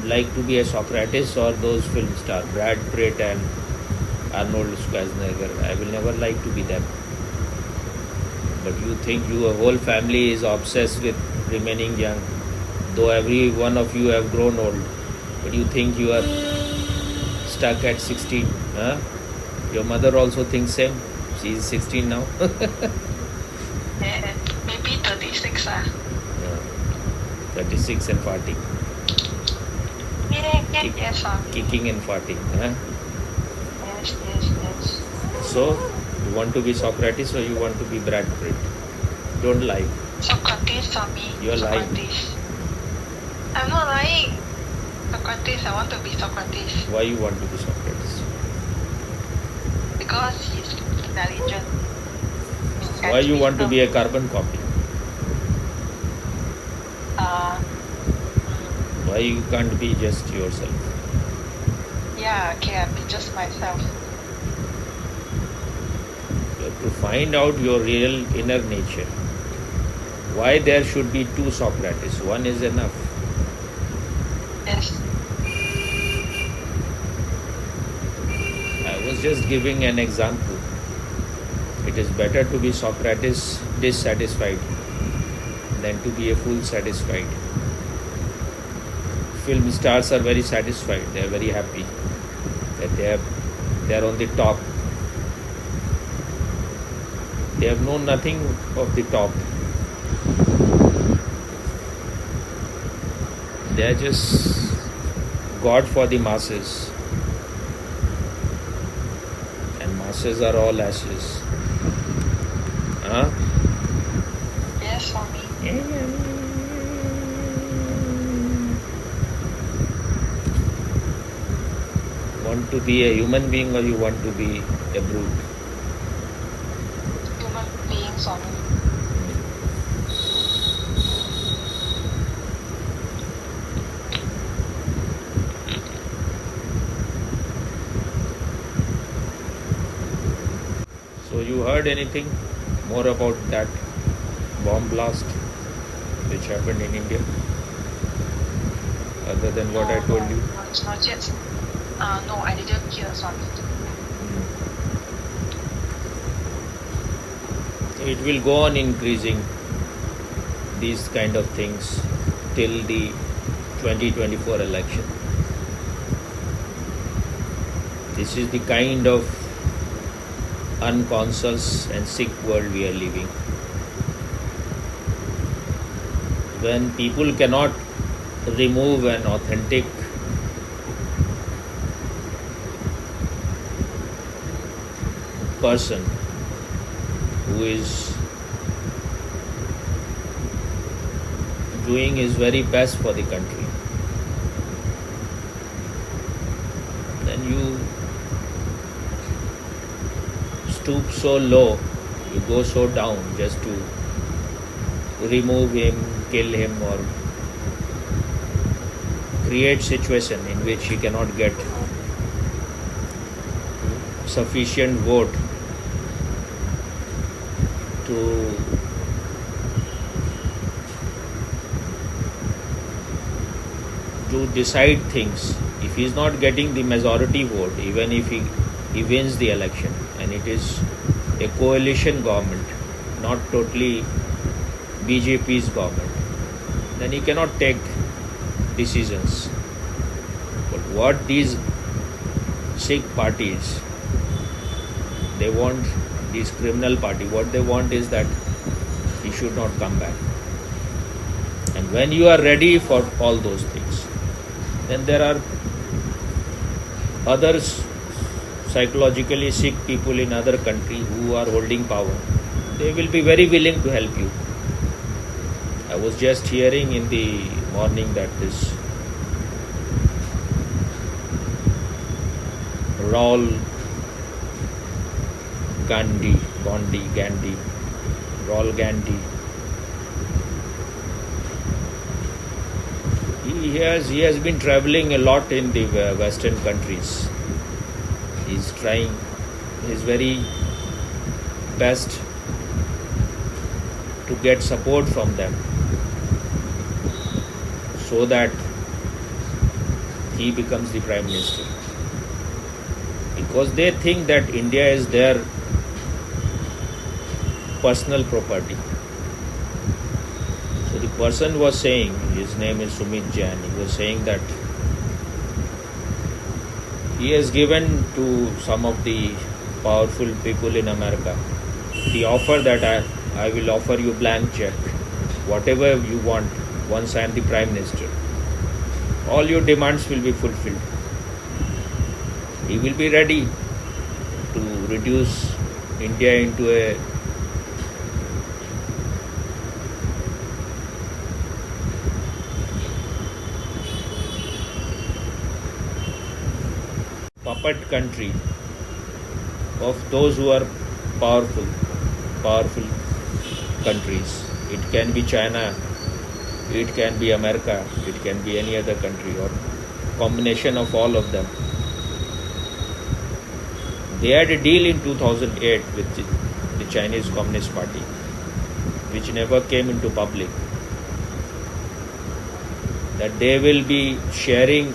like to be a Socrates or those film stars, Brad Pitt and Arnold Schwarzenegger. I will never like to be them. But you think your whole family is obsessed with remaining young, though every one of you have grown old. But you think you are stuck at 16. Huh? Your mother also thinks same. She is 16 now. Maybe 36. 36 and 40. Yes, Swami. Kicking and farting. Huh? Yes. So, you want to be Socrates or you want to be Brad Pitt? Don't lie. Socrates, Swami. You're lying. Socrates. I'm not lying. Socrates, I want to be Socrates. Why you want to be Socrates? Because he's intelligent. Why you want to be a carbon copy? Why you can't be just yourself? Yeah, okay, I'll be just myself. You have to find out your real inner nature. Why there should be two Socrates? One is enough. Yes. I was just giving an example. It is better to be Socrates dissatisfied than to be a fool satisfied. Film stars are very satisfied. They are very happy that they are on the top. They have known nothing of the top. They are just God for the masses. And masses are all ashes. Huh? Yes, Swami. Want to be a human being or you want to be a brute? Human being, Swami. So you heard anything more about that bomb blast which happened in India? Other than what I told you? Not yet. No, I didn't hear, Swami. It will go on increasing these kind of things till the 2024 election. This is the kind of unconscious and sick world we are living. When people cannot remove an authentic person who is doing his very best for the country, then you stoop so low, you go so down just to remove him, kill him, or create situation in which he cannot get sufficient vote to decide things. If he is not getting the majority vote, even if he wins the election, and it is a coalition government, not totally BJP's government, then he cannot take decisions. But what these Sikh parties, they want, this criminal party, what they want is that he should not come back. And when you are ready for all those things, then there are others, psychologically sick people in other country who are holding power. They will be very willing to help you. I was just hearing in the morning that this Rahul Gandhi, he has been traveling a lot in the Western countries. He's trying his very best to get support from them so that he becomes the Prime Minister. Because they think that India is their personal property. So the person was saying, his name is Sumit Jain, he was saying that he has given to some of the powerful people in America the offer that I will offer you blank check, whatever you want once I am the Prime Minister. All your demands will be fulfilled. He will be ready to reduce India into a puppet country of those who are powerful countries. It can be China, it can be America, it can be any other country or combination of all of them. They had a deal in 2008 with the Chinese Communist Party, which never came into public, that they will be sharing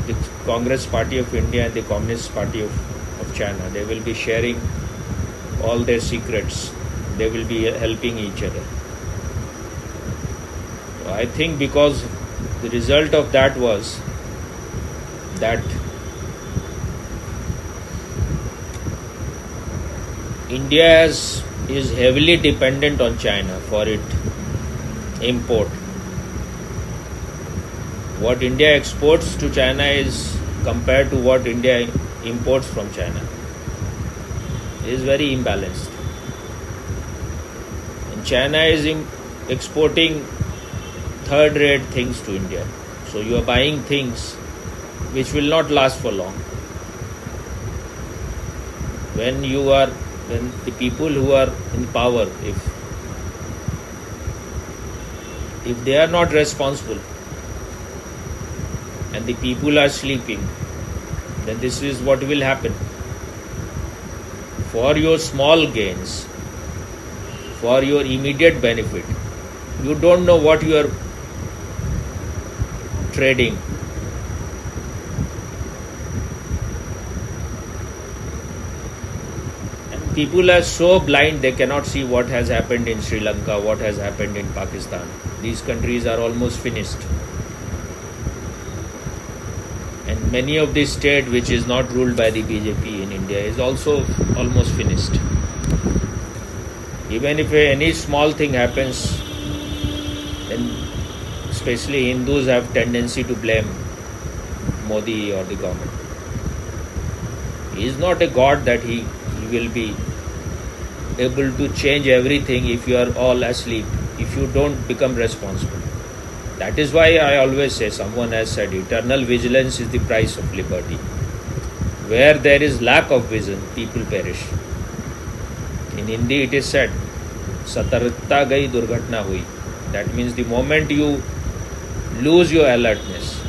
the Congress Party of India and the Communist Party of China. They will be sharing all their secrets. They will be helping each other. So I think because the result of that was that India is heavily dependent on China for its import. What India exports to China is compared to what India imports from China is very imbalanced. And China is exporting third-rate things to India. So you are buying things which will not last for long. When the people who are in power, if they are not responsible and the people are sleeping, then this is what will happen. For your small gains, for your immediate benefit, you don't know what you are trading. And people are so blind, they cannot see what has happened in Sri Lanka, what has happened in Pakistan. These countries are almost finished. And many of the state which is not ruled by the BJP in India is also almost finished. Even if any small thing happens, then especially Hindus have tendency to blame Modi or the government. He is not a god that he will be able to change everything if you are all asleep, if you don't become responsible. That is why I always say, someone has said, eternal vigilance is the price of liberty. Where there is lack of vision, people perish. In Hindi it is said, Satarkta gai durghatna hui. That means the moment you lose your alertness,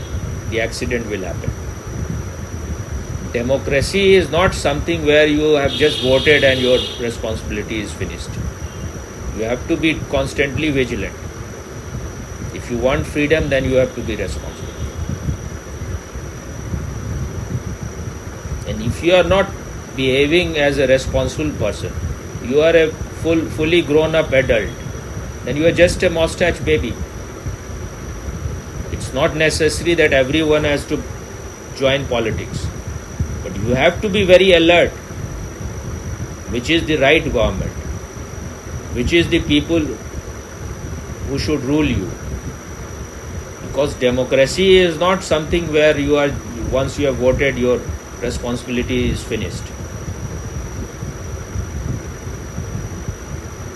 the accident will happen. Democracy is not something where you have just voted and your responsibility is finished. You have to be constantly vigilant. If you want freedom, then you have to be responsible. And if you are not behaving as a responsible person, you are a fully grown up adult, then you are just a mustache baby. It's not necessary that everyone has to join politics, but you have to be very alert. Which is the right government? Which is the people who should rule you? Because democracy is not something where you are, once you have voted, your responsibility is finished.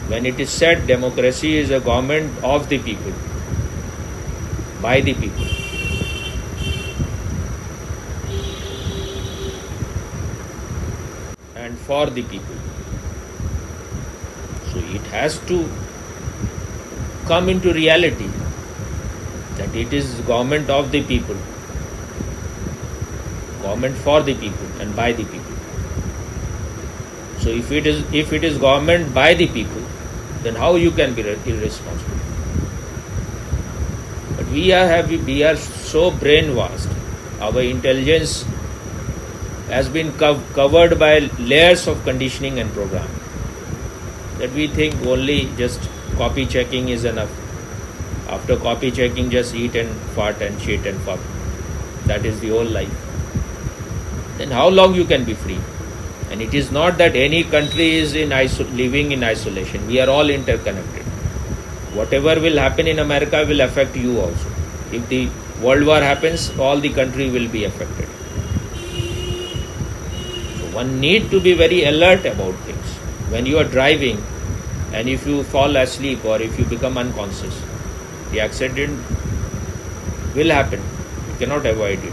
When it is said democracy is a government of the people, by the people, and for the people. So it has to come into reality that it is government of the people, government for the people and by the people. So if it is government by the people, then how you can be irresponsible? But we are so brainwashed. Our intelligence has been covered by layers of conditioning and programming, that we think only just copy checking is enough. After copy checking, just eat and fart and shit and fuck. That is the whole life. Then how long you can be free? And it is not that any country is living in isolation. We are all interconnected. Whatever will happen in America will affect you also. If the world war happens, all the country will be affected. So one need to be very alert about things. When you are driving and if you fall asleep or if you become unconscious, the accident will happen. You cannot avoid it.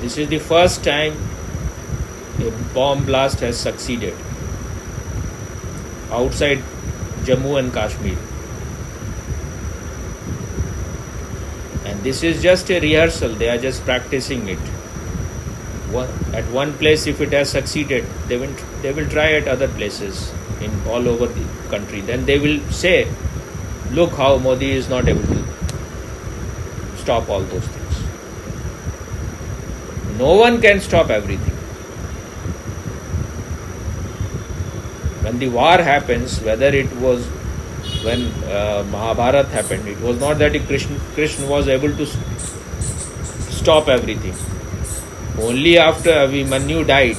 This is the first time a bomb blast has succeeded outside Jammu and Kashmir. And this is just a rehearsal, they are just practicing it. At one place, if it has succeeded, they will try at other places in all over the country. Then they will say, look how Modi is not able to stop all those things. No one can stop everything. When the war happens, whether it was when Mahabharata happened, it was not that Krishna was able to stop everything. Only after Abhimanyu died,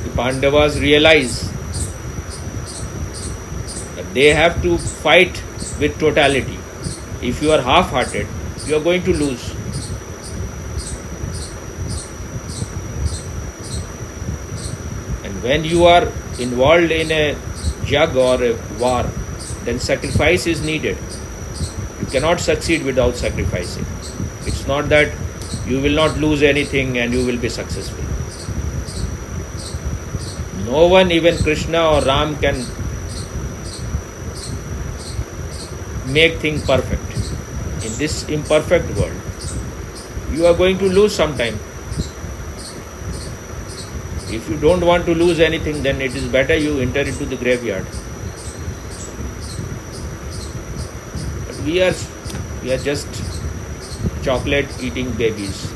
the Pandavas realized that they have to fight with totality. If you are half-hearted, you are going to lose. And when you are involved in a jug or a war, then sacrifice is needed. You cannot succeed without sacrificing. It's not that you will not lose anything and you will be successful. No one, even Krishna or Ram, can make things perfect. In this imperfect world, you are going to lose sometime. If you don't want to lose anything, then it is better you enter into the graveyard. But we are just chocolate eating babies.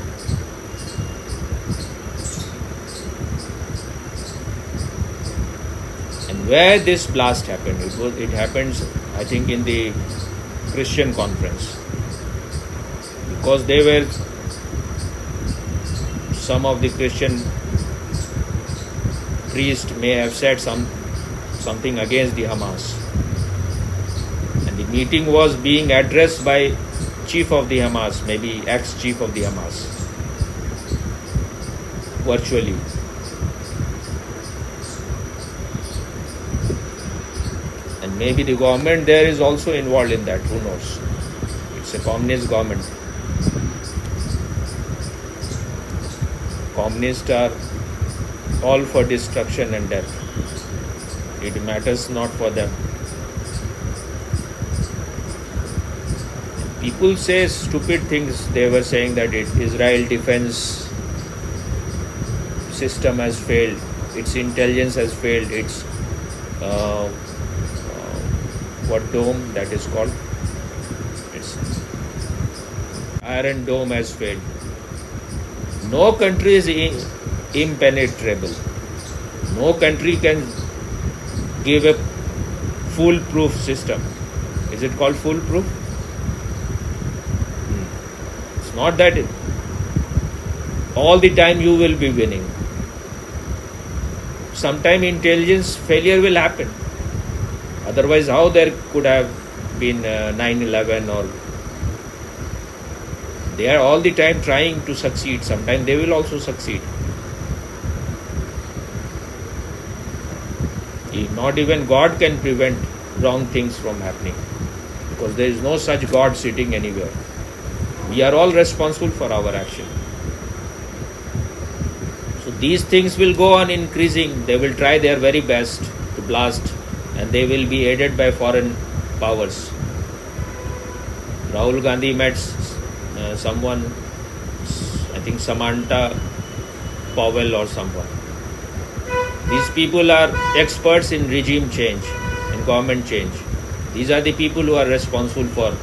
And where this blast happened, it happens, I think, in the Christian conference, because they were, some of the Christian priests may have said something against the Hamas, and the meeting was being addressed by chief of the Hamas, maybe ex-chief of the Hamas, virtually. And maybe the government there is also involved in that, who knows. It's a communist government. Communists are all for destruction and death. It matters not for them. People say stupid things. They were saying that Israel defense system has failed, its intelligence has failed, its what dome that is called? Its Iron Dome has failed. No country is impenetrable. No country can give a foolproof system. Is it called foolproof? It's not that all the time you will be winning. Sometime intelligence failure will happen. Otherwise, how there could have been 9/11 or... They are all the time trying to succeed. Sometimes they will also succeed. Not even God can prevent wrong things from happening, because there is no such God sitting anywhere. We are all responsible for our action. So these things will go on increasing. They will try their very best to blast, and they will be aided by foreign powers. Rahul Gandhi met someone, I think Samantha Powell or someone. These people are experts in regime change and government change. These are the people who are responsible for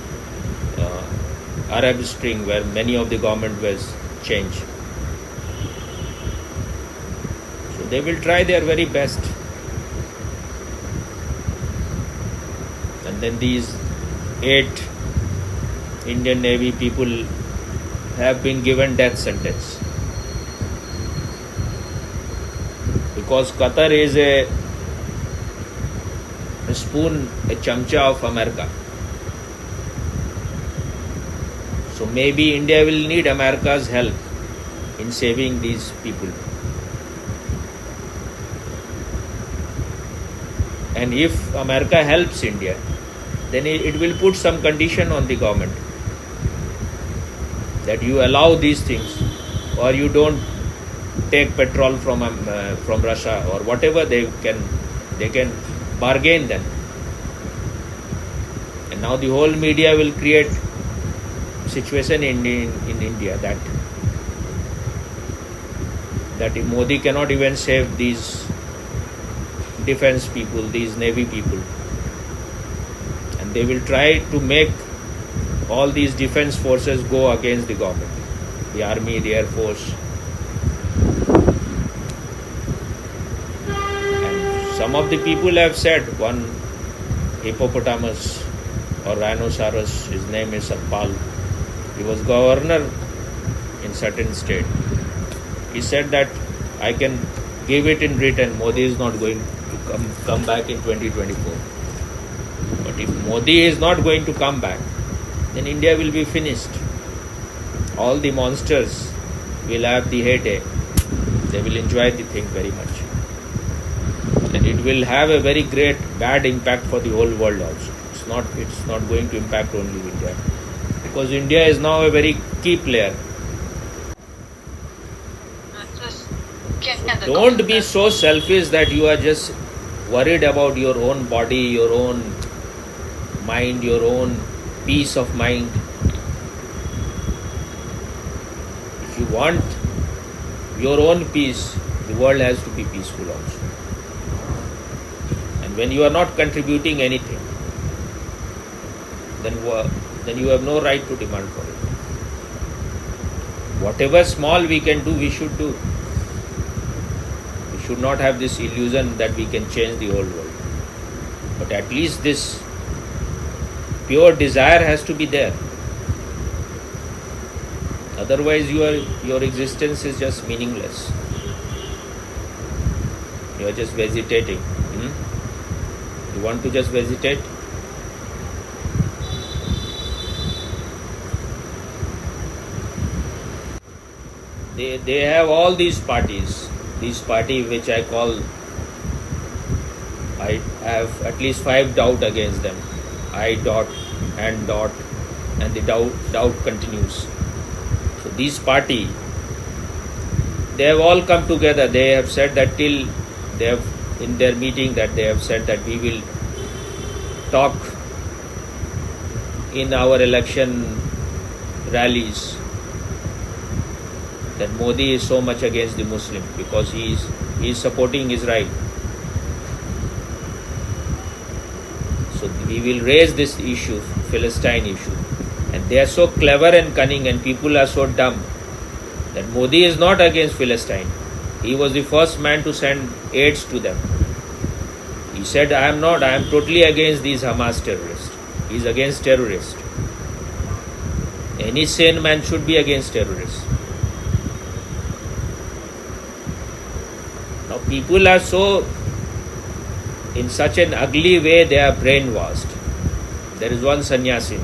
Arab Spring, where many of the government was changed. So they will try their very best. And then these 8 Indian Navy people have been given death sentence. Because Qatar is a spoon, a chamcha of America. So maybe India will need America's help in saving these people. And if America helps India, then it will put some condition on the government that you allow these things, or you don't take petrol from Russia, or whatever they can bargain then. And now the whole media will create situation in India that Modi cannot even save these defense people, these navy people, and they will try to make all these defense forces go against the government, the army, the air force. And some of the people have said, one hippopotamus or rhinoceros, his name is Satpal, he was governor in certain state. He said that I can give it in written, Modi is not going to come back in 2024. But if Modi is not going to come back, then India will be finished. All the monsters will have the heyday. They will enjoy the thing very much. And it will have a very great bad impact for the whole world also. It's not going to impact only India. Because India is now a very key player. So don't be so selfish that you are just worried about your own body, your own mind, your own peace of mind. If you want your own peace, the world has to be peaceful also. And when you are not contributing anything, then you have no right to demand for it. Whatever small we can do, we should do. We should not have this illusion that we can change the whole world. But at least this pure desire has to be there. Otherwise your existence is just meaningless. You are just vegetating. You want to just vegetate? They have all these parties. This party which I have at least 5 doubt against them. I dot and dot, and the doubt continues. So this party, they have all come together. They have said that in their meeting that they have said that we will talk in our election rallies that Modi is so much against the Muslim because he is supporting Israel. So we will raise this issue, Palestine issue. And they are so clever and cunning, and people are so dumb that Modi is not against Palestine. He was the first man to send aids to them. He said, I am totally against these Hamas terrorists. He is against terrorists. Any sane man should be against terrorists. Now people are so, in such an ugly way, they are brainwashed. There is one sannyasin.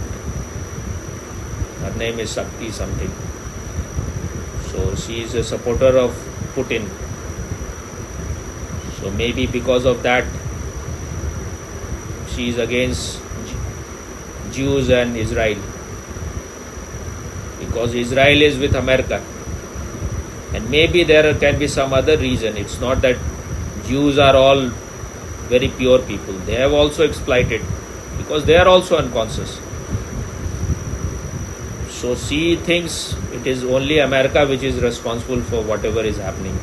Her name is Shakti something. So she is a supporter of Putin. So maybe because of that, she is against Jews and Israel. Because Israel is with America. And maybe there can be some other reason. It's not that Jews are all very pure people. They have also exploited because they are also unconscious. So she thinks it is only America which is responsible for whatever is happening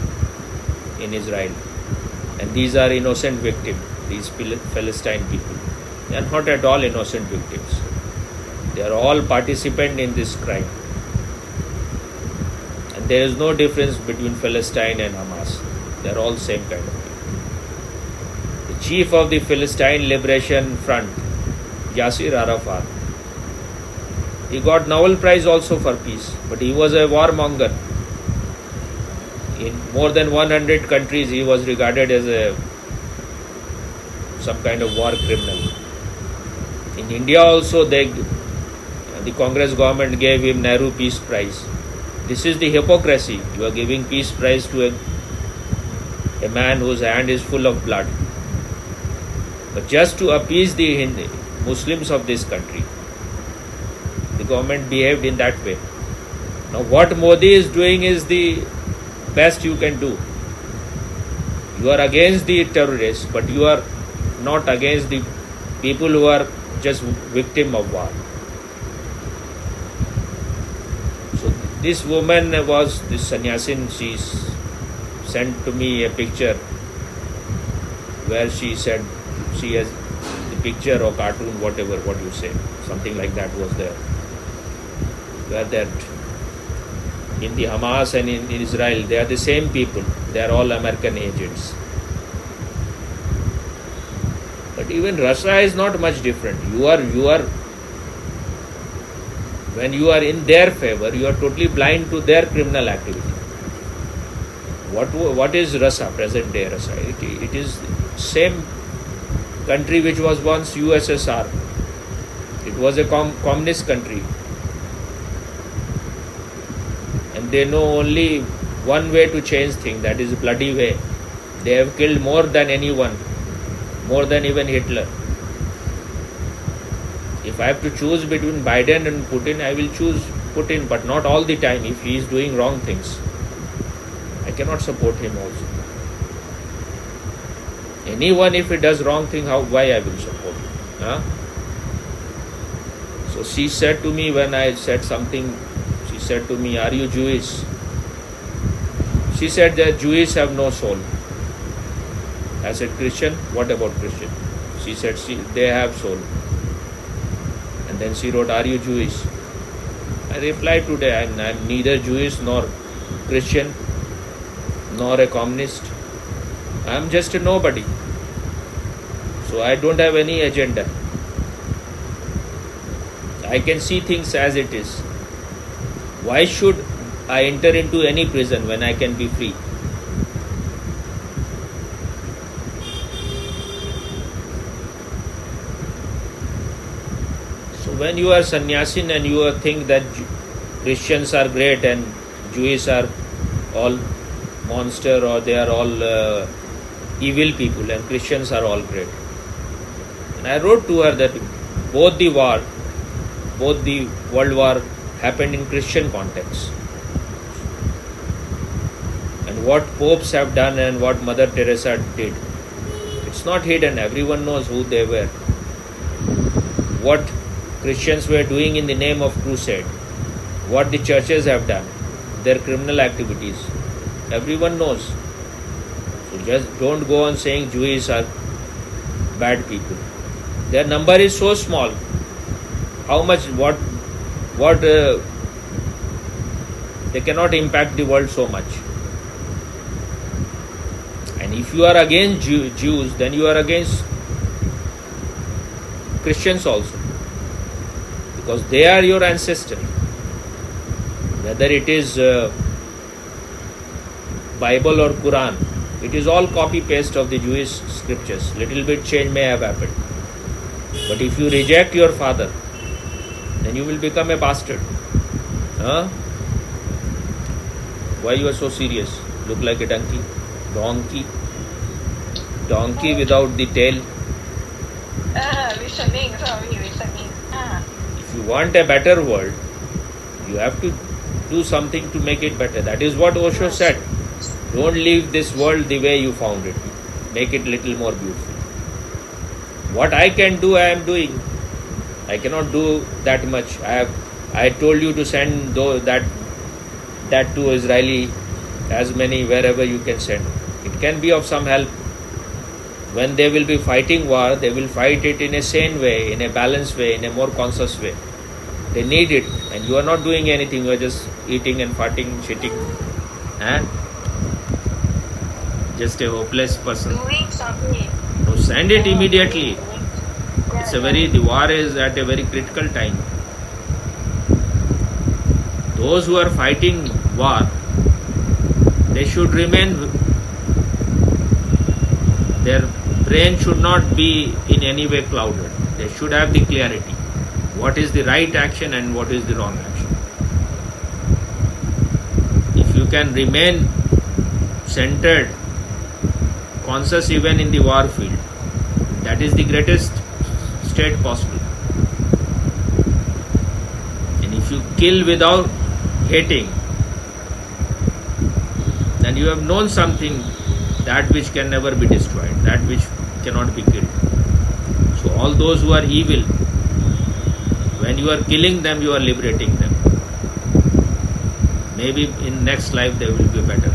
in Israel. these are innocent victims, these Palestine people. They are not at all innocent victims. They are all participants in this crime. And there is no difference between Palestine and Hamas. They are all same kind of people. The chief of the Palestine Liberation Front, Yasser Arafat, he got Nobel Prize also for peace, but he was a warmonger. In more than 100 countries, he was regarded as some kind of war criminal. In India also, the Congress government gave him Nehru Peace Prize. This is the hypocrisy. You are giving peace prize to a man whose hand is full of blood. But just to appease the Muslims of this country, the government behaved in that way. Now what Modi is doing is the best you can do. You are against the terrorists, but you are not against the people who are just victim of war. So this woman was this sannyasin. She sent to me a picture where she said she has the picture or cartoon, whatever what you say, something like that was there, where that in the Hamas and in Israel, they are the same people. They are all American agents. But even Russia is not much different. You are when you are in their favor, you are totally blind to their criminal activity. What is Russia, present day Russia? It is same country which was once USSR. It was a communist country. And they know only one way to change things, that is bloody way. They have killed more than anyone, more than even Hitler. If I have to choose between Biden and Putin, I will choose Putin, but not all the time. If he is doing wrong things, I cannot support him also. Anyone, if he does wrong thing, why I will support him? Huh? So she said to me when I said something, she said to me, "Are you Jewish?" She said that Jews have no soul. I said, "Christian? What about Christian?" She said, they have soul. And then she wrote, "Are you Jewish?" I replied today, I'm neither Jewish nor Christian nor a communist. I'm just a nobody. So I don't have any agenda. I can see things as it is. Why should I enter into any prison when I can be free? So when you are sannyasin and you think that Christians are great and Jews are all monster or they are all evil people and Christians are all great. And I wrote to her that both the World War happened in Christian context. And what popes have done and what Mother Teresa did, it's not hidden. Everyone knows who they were. What Christians were doing in the name of crusade, what the churches have done, their criminal activities, everyone knows. So just don't go on saying Jews are bad people. Their number is so small. How much, what they cannot impact the world so much. And if you are against Jews, then you are against Christians also, because they are your ancestor. Whether it is Bible or Quran, it is all copy paste of the Jewish scriptures. Little bit change may have happened, but if you reject your father, then you will become a bastard. Huh? Why you are so serious? Look like a donkey. Donkey without the tail. Listening. If you want a better world, you have to do something to make it better. That is what Osho said. Don't leave this world the way you found it. Make it little more beautiful. What I can do, I am doing. I cannot do that much. I told you to send that to Israeli, as many wherever you can send. It can be of some help. When they will be fighting war, they will fight it in a sane way, in a balanced way, in a more conscious way. They need it, and you are not doing anything. You are just eating and farting, shitting, and just a hopeless person. Doing something. So send it immediately. It's the war is at a very critical time. Those who are fighting war, they should remain, their brain should not be in any way clouded. They should have the clarity. What is the right action and what is the wrong action? If you can remain centered, conscious even in the war field, that is the greatest state possible. And if you kill without hating, then you have known something, that which can never be destroyed, that which cannot be killed. So all those who are evil, when you are killing them, you are liberating them. Maybe in next life they will be better.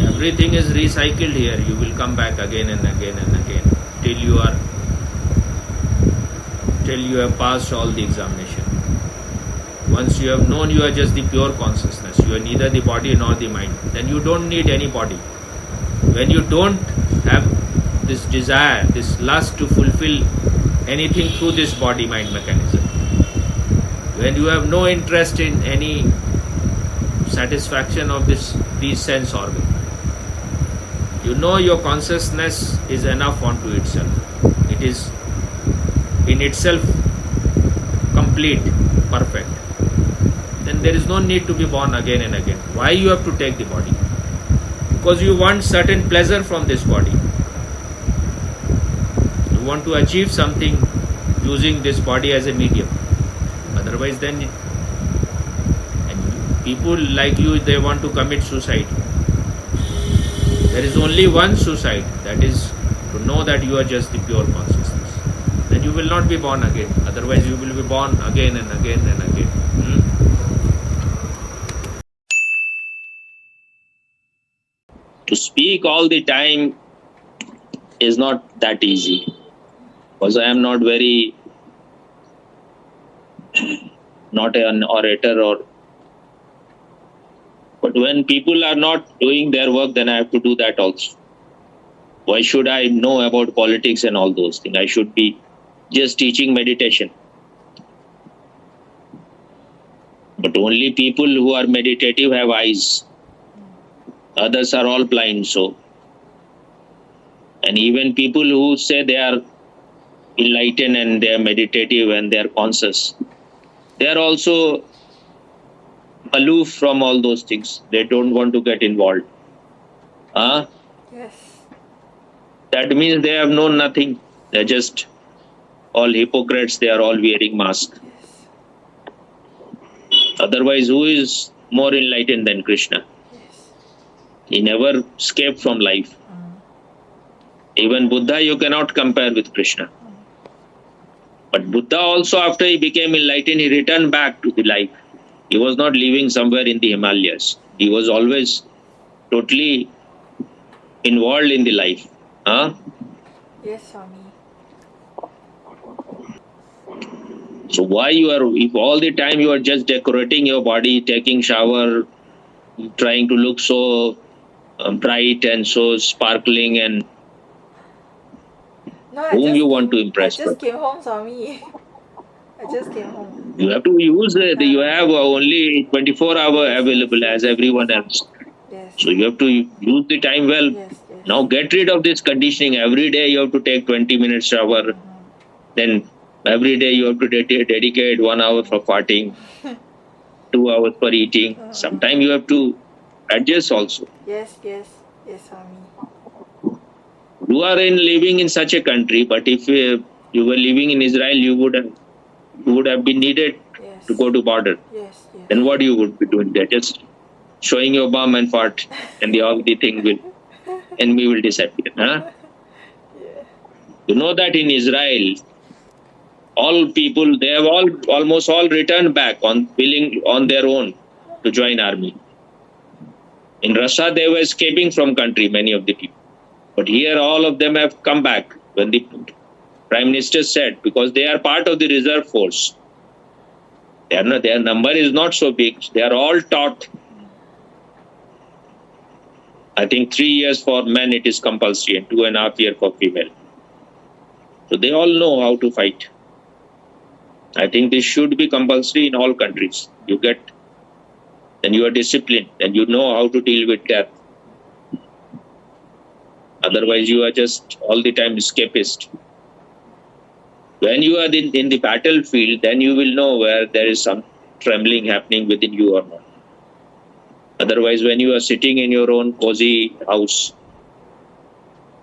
Everything is recycled here. You will come back again and again and again till you have passed all the examination. Once you have known you are just the pure consciousness, you are neither the body nor the mind, then you don't need any body. When you don't have this desire, this lust to fulfill anything through this body-mind mechanism, when you have no interest in any satisfaction of these sense organs, you know your consciousness is enough unto itself. It is in itself complete, perfect. Then there is no need to be born again and again. Why you have to take the body? Because you want certain pleasure from this body. You want to achieve something using this body as a medium. Otherwise then, and people like you, they want to commit suicide. There is only one suicide, that is to know that you are just the pure consciousness. Then you will not be born again. Otherwise you will be born again and again and again. To speak all the time is not that easy, because I am not an orator, but when people are not doing their work, then I have to do that also. Why should I know about politics and all those things? I should be just teaching meditation. But only people who are meditative have eyes. Others are all blind. So, and even people who say they are enlightened and they are meditative and they are conscious, they are also aloof from all those things. They don't want to get involved. Yes. That means they have known nothing. They're just all hypocrites. They are all wearing masks. Yes. Otherwise, who is more enlightened than Krishna? Yes. He never escaped from life. Even Buddha you cannot compare with Krishna. But Buddha also, after he became enlightened, he returned back to the life. He was not living somewhere in the Himalayas. He was always totally involved in the life. Yes, Swami. So why if all the time you are just decorating your body, taking shower, trying to look so bright and so sparkling, and No, whom you want to impress? I just came home, Swami. I just came home. You have to use you have only 24 hours available as everyone else. Yes. So you have to use the time well. Yes. Now get rid of this conditioning. Every day you have to take 20 minutes shower. Then every day you have to dedicate 1 hour for farting, 2 hours for eating. Sometimes you have to adjust also. Yes, Swami. You are living in such a country, but if you were living in Israel, you would have been needed to go to border. Yes. Then what you would be doing there? Just showing your bum and fart, and all the thing enemy will disappear. Yeah. You know that in Israel, all people, they have almost all returned back on their own to join army. In Russia, they were escaping from country, many of the people. But here, all of them have come back when the Prime Minister said, because they are part of the reserve force. They are not, their number is not so big. They are all taught. I think 3 years for men it is compulsory and 2.5 years for female. So they all know how to fight. I think this should be compulsory in all countries. You get, then you are disciplined, then you know how to deal with death. Otherwise, you are just all the time escapist. When you are in the battlefield, then you will know where there is some trembling happening within you or not. Otherwise, when you are sitting in your own cozy house,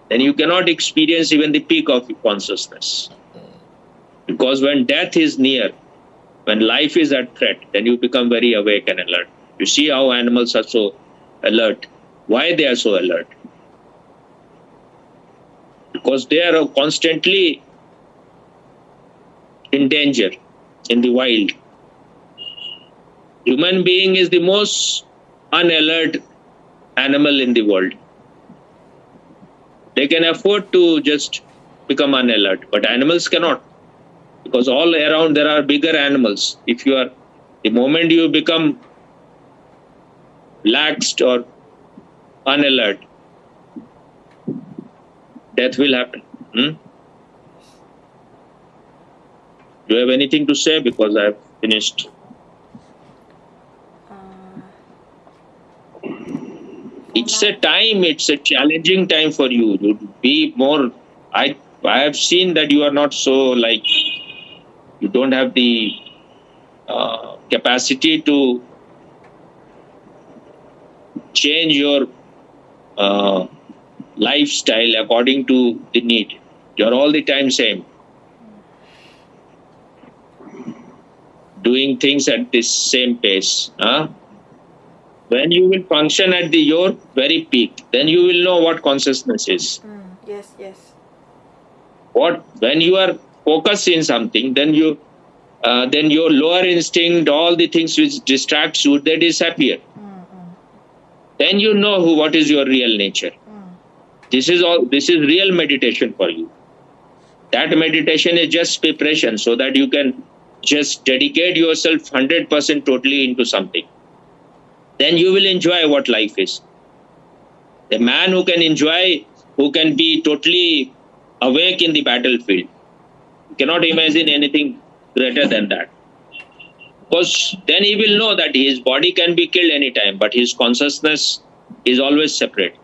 then you cannot experience even the peak of consciousness. Because when death is near, when life is at threat, then you become very awake and alert. You see how animals are so alert. Why they are so alert? Because they are constantly in danger in the wild. Human being is the most unalert animal in the world. They can afford to just become unalert, but animals cannot. Because all around there are bigger animals. If you are, the moment you become laxed or unalert, death will happen. Do you have anything to say? Because I have finished. It's a time, it's a challenging time for you. You be more, I have seen that you are not so like, you don't have the capacity to change your lifestyle according to the need. You're all the time same. Doing things at this same pace. When you will function at your very peak, then you will know what consciousness is. Yes, yes. When you are focused in something, then your lower instinct, all the things which distracts you, they disappear. Then you know what is your real nature. This is real meditation for you. That meditation is just preparation so that you can just dedicate yourself 100% totally into something. Then you will enjoy what life is. The man who can enjoy, who can be totally awake in the battlefield, cannot imagine anything greater than that. Because then he will know that his body can be killed anytime, but his consciousness is always separate.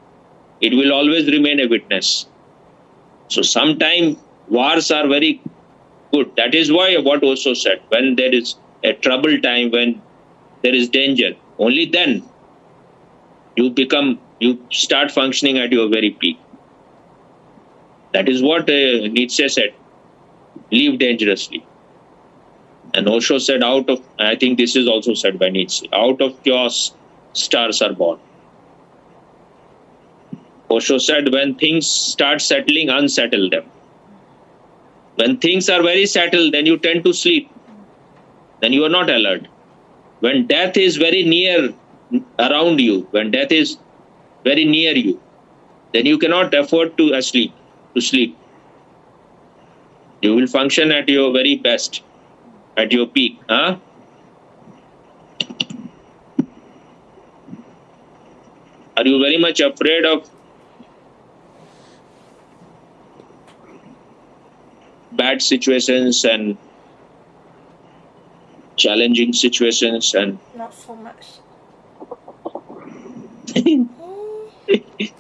It will always remain a witness. So sometimes wars are very good. That is why what Osho said, when there is a trouble time, when there is danger, only then you start functioning at your very peak. That is what Nietzsche said, live dangerously. And Osho said, I think this is also said by Nietzsche, out of chaos, stars are born. Osho said, when things start settling, unsettle them. When things are very settled, then you tend to sleep. Then you are not alert. When death is very near around you, when death is very near you, then you cannot afford to sleep. You will function at your very best, at your peak. Are you very much afraid of bad situations and challenging situations? And Not so much.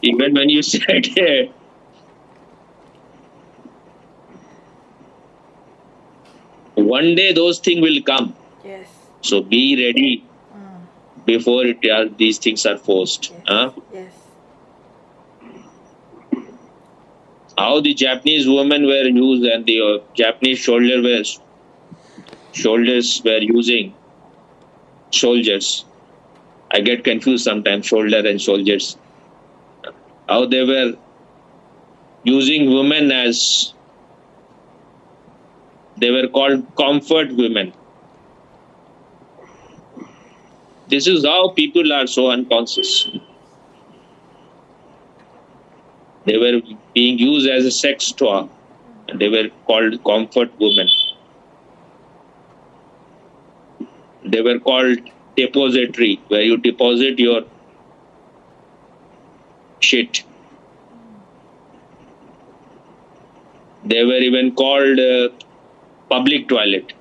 even when you said one day those things will come. Yes. So be ready before these things are forced. Yes. How the Japanese women were used and the Japanese soldiers were using soldiers. I get confused sometimes, soldier and soldiers. How they were using women as, they were called comfort women. This is how people are so unconscious. They were being used as a sex toy. And they were called comfort women. They were called depository, where you deposit your shit. They were even called public toilet.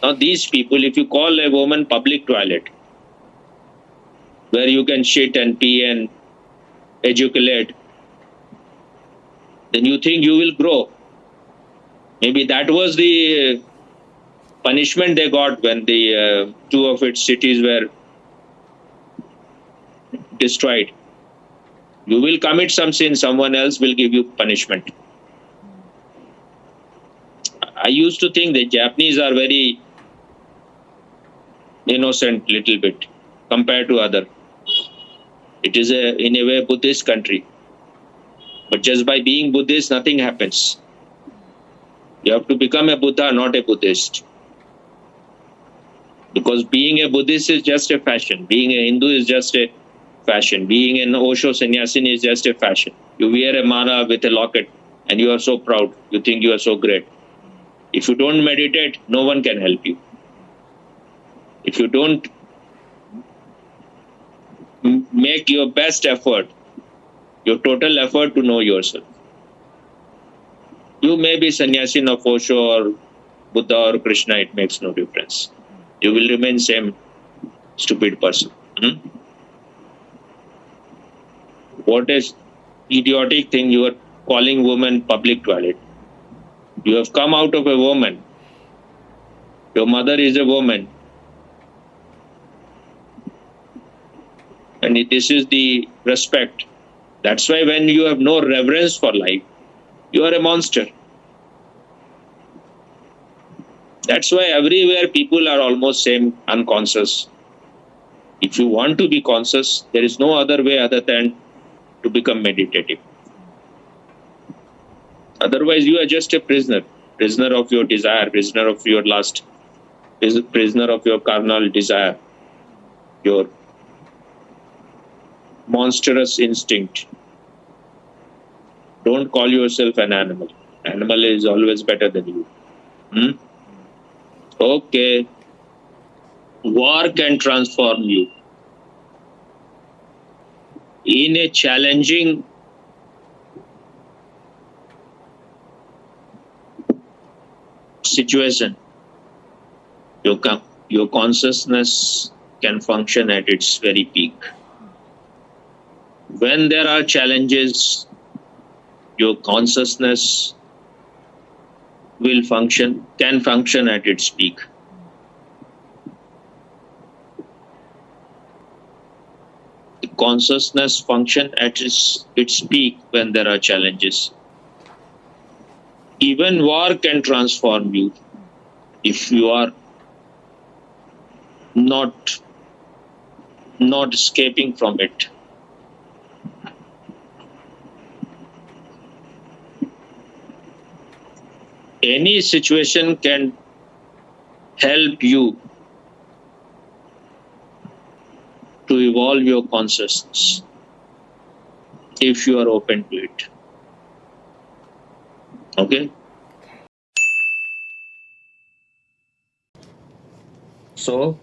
Now these people, if you call a woman public toilet, where you can shit and pee and ejaculate, then you think you will grow. Maybe that was the punishment they got when the two of its cities were destroyed. You will commit some sin, someone else will give you punishment. I used to think the Japanese are very innocent little bit compared to other. It is in a way Buddhist country. But just by being Buddhist, nothing happens. You have to become a Buddha, not a Buddhist. Because being a Buddhist is just a fashion. Being a Hindu is just a fashion. Being an Osho Sannyasin is just a fashion. You wear a mala with a locket and you are so proud. You think you are so great. If you don't meditate, no one can help you. If you don't make your best effort, your total effort to know yourself, you may be sannyasin of Osho or Buddha or Krishna, it makes no difference. You will remain same stupid person. What is idiotic thing you are calling woman public toilet? You have come out of a woman. Your mother is a woman. And this is the respect. That's why when you have no reverence for life, you are a monster. That's why everywhere people are almost same unconscious. If you want to be conscious, there is no other way other than to become meditative. Otherwise, you are just a prisoner of your desire, prisoner of your lust, prisoner of your carnal desire, your monstrous instinct. Don't call yourself an animal. Animal is always better than you. Okay. War can transform you. In a challenging situation, your consciousness can function at its very peak. When there are challenges, your consciousness can function at its peak. The consciousness function at its peak when there are challenges. Even war can transform you if you are not escaping from it. Any situation can help you to evolve your consciousness if you are open to it. Okay? So,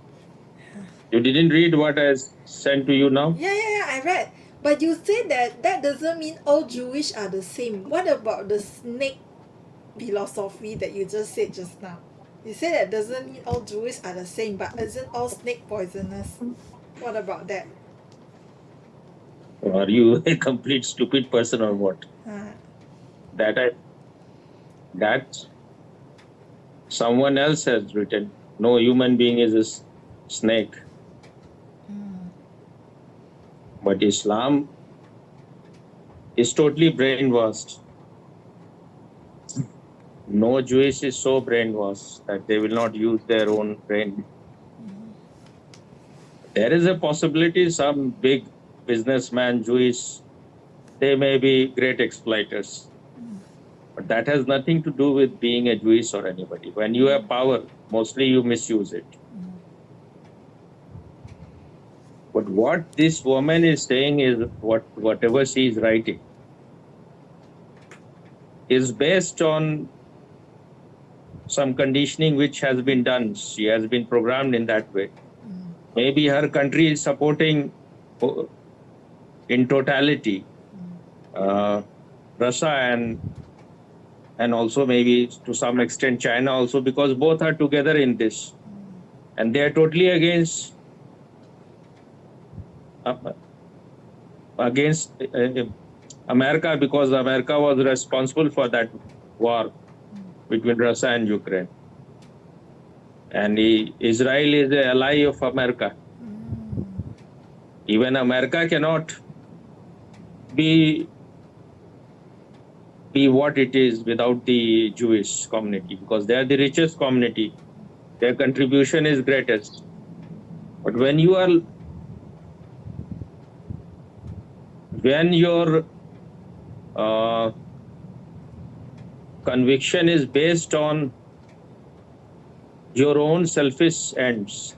you didn't read what I sent to you now? Yeah, I read. But you say that doesn't mean all Jewish are the same. What about the snake philosophy that you just said just now? You say that doesn't mean all Jewish are the same, but isn't all snake poisonous? What about that? Are you a complete stupid person or what? That someone else has written. No human being is a snake. But Islam is totally brainwashed. No Jewish is so brainwashed that they will not use their own brain. There is a possibility some big businessman, Jewish, they may be great exploiters. But that has nothing to do with being a Jewish or anybody. When you have power, mostly you misuse it. But what this woman is saying is whatever she is writing, is based on some conditioning which has been done. She has been programmed in that way. Maybe her country is supporting in totality Russia and also maybe to some extent China also, because both are together in this, and they are totally against America, because America was responsible for that war between Russia and Ukraine, and Israel is an ally of America. Even America cannot be what it is without the Jewish community, because they are the richest community. Their contribution is greatest. But when your conviction is based on your own selfish ends,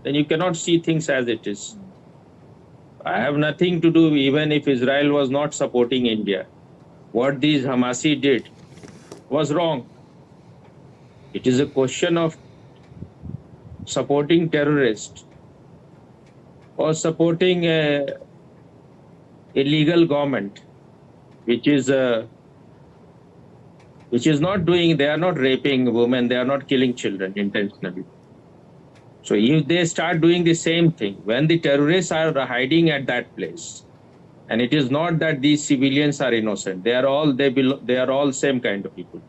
then you cannot see things as it is. I have nothing to do, even if Israel was not supporting India. What these Hamasi did was wrong. It is a question of supporting terrorists or supporting a illegal government, which is not doing. They are not raping women. They are not killing children intentionally. So if they start doing the same thing, when the terrorists are hiding at that place, and it is not that these civilians are innocent, they are all same kind of people.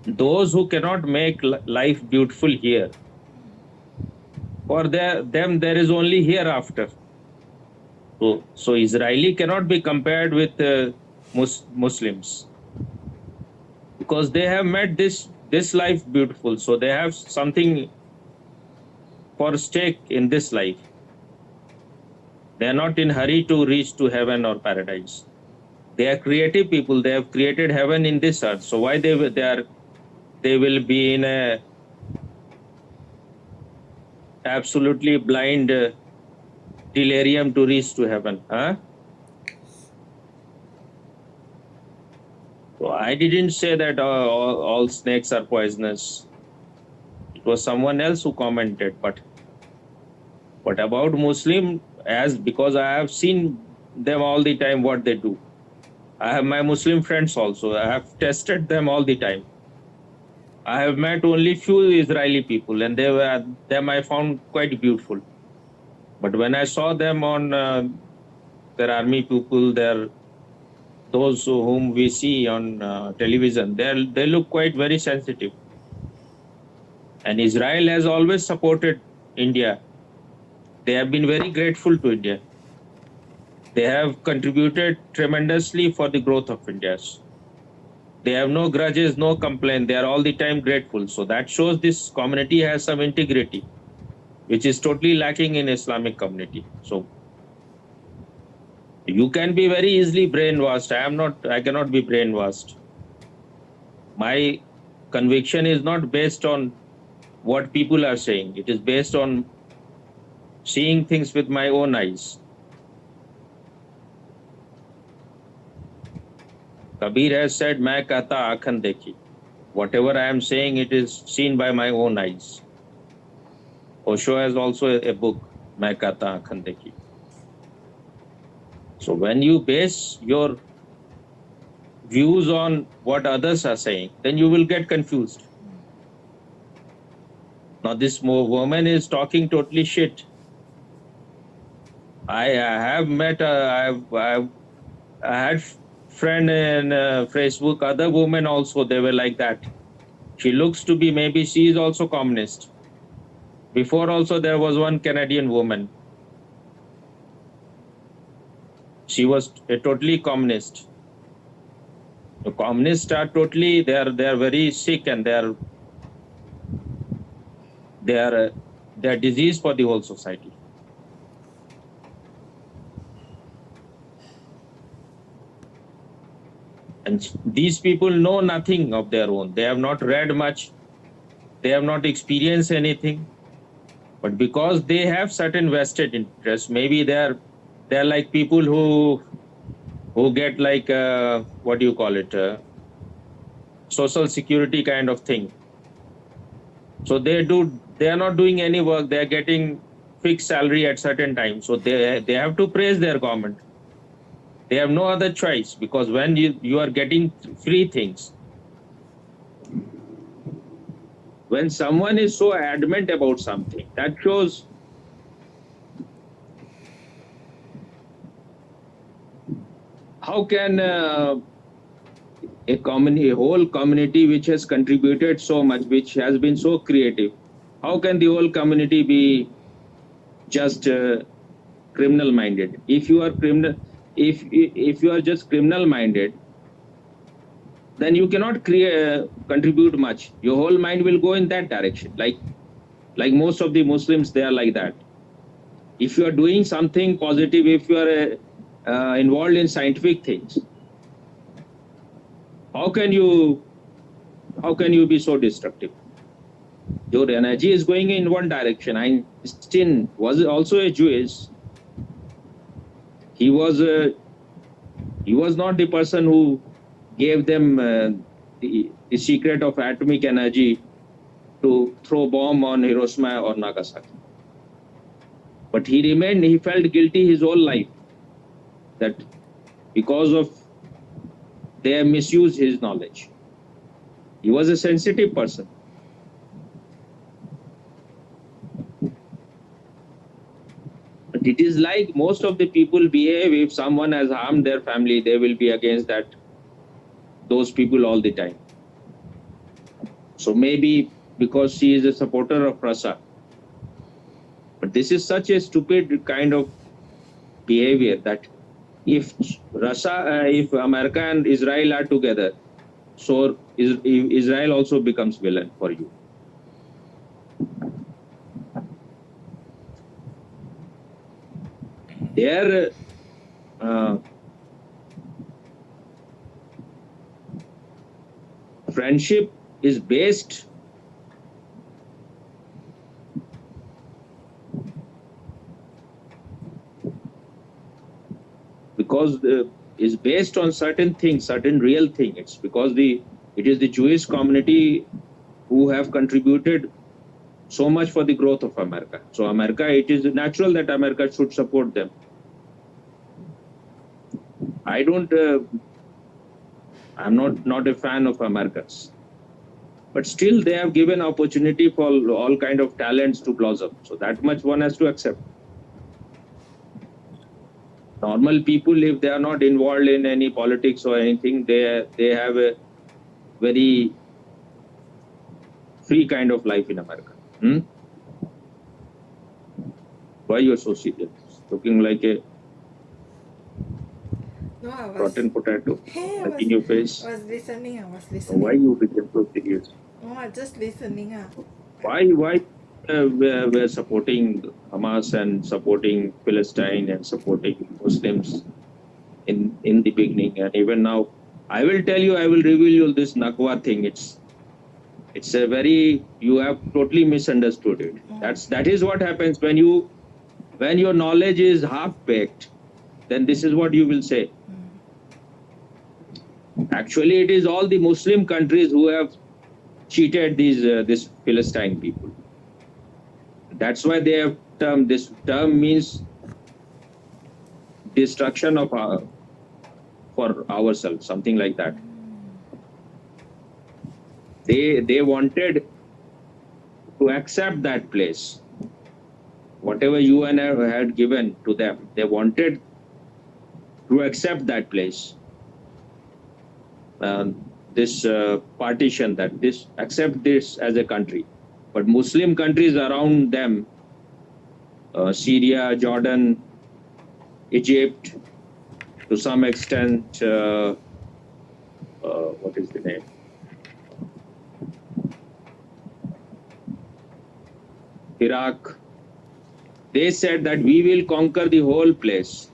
Those who cannot make life beautiful here, for them there is only hereafter. So Israeli cannot be compared with Muslims, because they have made this life beautiful. So they have something for stake in this life. They are not in hurry to reach to heaven or paradise. They are creative people. They have created heaven in this earth. So why they will be in a absolutely blind delirium to reach to heaven? Huh? So I didn't say that all snakes are poisonous. It was someone else who commented. But about Muslim, because I have seen them all the time, what they do. I have my Muslim friends also. I have tested them all the time. I have met only few Israeli people, and them I found quite beautiful. But when I saw them on their army people, those whom we see on television, they look quite very sensitive. And Israel has always supported India. They have been very grateful to India. They have contributed tremendously for the growth of India. They have no grudges, no complaint. They are all the time grateful. So that shows this community has some integrity, which is totally lacking in Islamic community. So you can be very easily brainwashed. I cannot be brainwashed. My conviction is not based on what people are saying. It is based on seeing things with my own eyes. Kabir has said, "Main kahta aakhan dekhi." Whatever I am saying, it is seen by my own eyes. Osho has also a book, "Main kahta aakhan dekhi." So when you base your views on what others are saying, then you will get confused. Now this woman is talking totally shit. I have met, I had friend in Facebook, other women also, they were like that. She looks to be, maybe she is also communist. Before also there was one Canadian woman. She was a totally communist. The communists are totally, they are very sick, and they are disease for the whole society. And these people know nothing of their own. They have not read much. They have not experienced anything. But because they have certain vested interests, maybe they are like people who who get like what do you call it, social security kind of thing. So they are not doing any work. They are getting fixed salary at certain times. So they have to praise their government. They have no other choice, because when you are getting free things, when someone is so adamant about something, that shows how can a whole community which has contributed so much, which has been so creative, how can the whole community be just criminal minded? If you are criminal, if you are just criminal minded, then you cannot contribute much. Your whole mind will go in that direction. Like most of the Muslims, they are like that. If you are doing something positive, if you are involved in scientific things, how can you be so destructive? Your energy is going in one direction. Einstein was also a Jewish. He was not the person who gave them the secret of atomic energy to throw bomb on Hiroshima or Nagasaki. But he felt guilty his whole life that because of they have misused his knowledge. He was a sensitive person. But it is like most of the people behave. If someone has harmed their family, they will be against those people all the time. So maybe because she is a supporter of Russia. But this is such a stupid kind of behavior that if America and Israel are together, so Israel also becomes villain for you. Their friendship is based because is based on certain things, certain real thing. It's because it is the Jewish community who have contributed so much for the growth of America. So America, it is natural that America should support them. I'm not a fan of Americans, but still they have given opportunity for all kind of talents to blossom. So that much one has to accept. Normal people, if they are not involved in any politics or anything, they have a very free kind of life in America. Why you are so serious? Looking like a rotten potato in your face. I was listening. Why you became so serious? Oh, just listening. Why we're supporting Hamas and supporting Palestine and supporting Muslims in the beginning and even now? I will tell you, I will reveal you this Nakba thing. It's a very, you have totally misunderstood it. That is what happens when your knowledge is half baked. Then this is what you will say. Actually, it is all the Muslim countries who have cheated this Palestine people. That's why they have this term means destruction of for ourselves, something like that. They wanted to accept that place. Whatever UN had given to them, they wanted to accept that place. This partition, that this accept this as a country. But Muslim countries around them, Syria, Jordan, Egypt, to some extent, what is the name? Iraq. They said that we will conquer the whole place,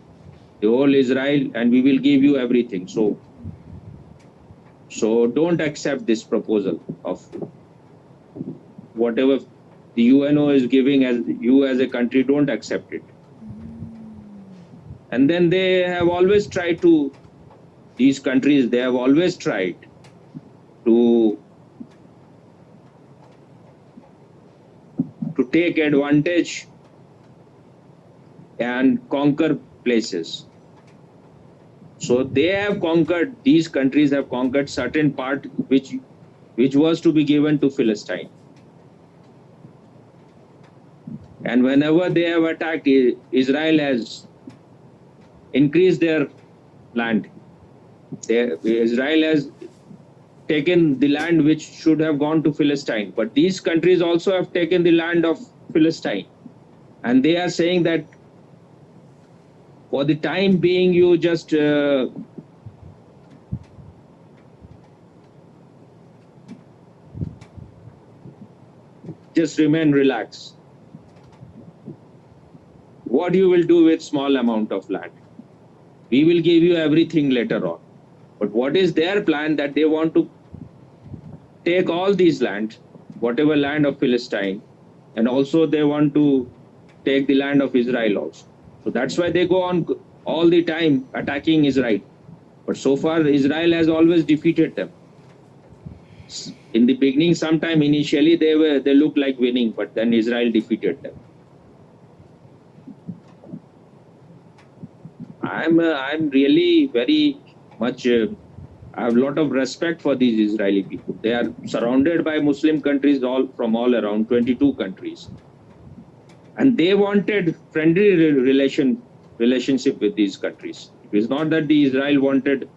the whole Israel, and we will give you everything. So don't accept this proposal of whatever the UNO is giving as you as a country, don't accept it. And then they have always tried to these countries, they have always tried to take advantage and conquer places. So they have conquered, these countries have conquered certain part which was to be given to Philistine. And whenever they have attacked, Israel has increased their land. Israel has taken the land which should have gone to Philistine. But these countries also have taken the land of Philistine. And they are saying that for the time being, you just remain relaxed. What you will do with small amount of land? We will give you everything later on. But what is their plan? That they want to take all these land, whatever land of Philistine, and also they want to take the land of Israel also. So that's why they go on all the time attacking Israel. But so far, Israel has always defeated them. In the beginning, sometime initially they looked like winning, but then Israel defeated them. I'm really very much. I have a lot of respect for these Israeli people. They are surrounded by Muslim countries from all around, 22 countries. And they wanted friendly relationship with these countries. It is not that the Israel wanted.